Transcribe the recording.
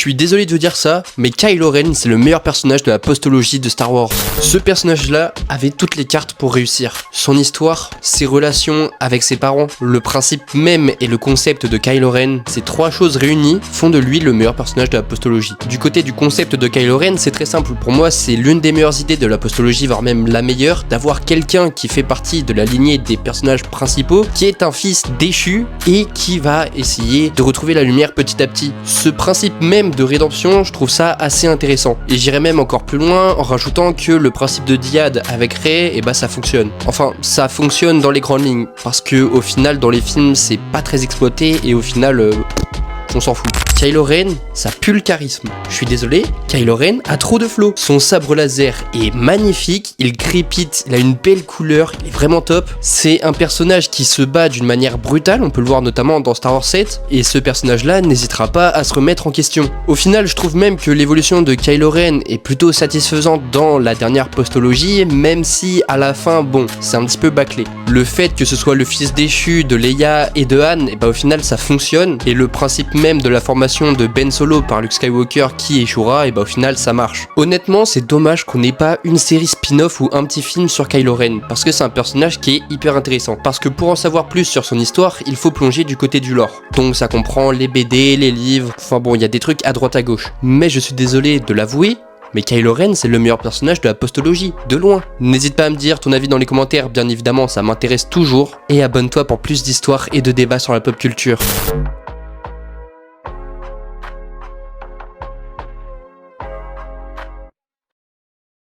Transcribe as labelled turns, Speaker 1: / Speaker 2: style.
Speaker 1: suis désolé de vous dire ça, mais Kylo Ren c'est le meilleur personnage de la postologie de Star Wars. Ce personnage-là avait toutes les cartes pour réussir. Son histoire, ses relations avec ses parents, le principe même et le concept de Kylo Ren, ces trois choses réunies font de lui le meilleur personnage de la postologie. Du côté du concept de Kylo Ren, c'est très simple. Pour moi, c'est l'une des meilleures idées de la postologie, voire même la meilleure, d'avoir quelqu'un qui fait partie de la lignée des personnages principaux, qui est un fils déchu et qui va essayer de retrouver la lumière petit à petit. Ce principe même de rédemption, je trouve ça assez intéressant. Et j'irais même encore plus loin en rajoutant que le principe de dyade avec Rey, et bah ça fonctionne. Enfin, ça fonctionne dans les grandes lignes, parce que au final, dans les films, c'est pas très exploité et au final, on s'en fout. Kylo Ren, ça pue le charisme. Je suis désolé, Kylo Ren a trop de flow. Son sabre laser est magnifique, il crépite, il a une belle couleur, il est vraiment top. C'est un personnage qui se bat d'une manière brutale, on peut le voir notamment dans Star Wars 7, et ce personnage-là n'hésitera pas à se remettre en question. Au final, je trouve même que l'évolution de Kylo Ren est plutôt satisfaisante dans la dernière postologie, même si à la fin, bon, c'est un petit peu bâclé. Le fait que ce soit le fils déchu de Leia et de Han, et bah au final ça fonctionne, et le principe même de la formation de Ben Solo par Luke Skywalker qui échouera, et bah au final ça marche. Honnêtement, c'est dommage qu'on n'ait pas une série spin-off ou un petit film sur Kylo Ren, parce que c'est un personnage qui est hyper intéressant. Parce que pour en savoir plus sur son histoire, il faut plonger du côté du lore. Donc ça comprend les BD, les livres, enfin bon, il y a des trucs à droite à gauche. Mais je suis désolé de l'avouer, mais Kylo Ren c'est le meilleur personnage de la postologie, de loin. N'hésite pas à me dire ton avis dans les commentaires, bien évidemment ça m'intéresse toujours. Et abonne-toi pour plus d'histoires et de débats sur la pop culture.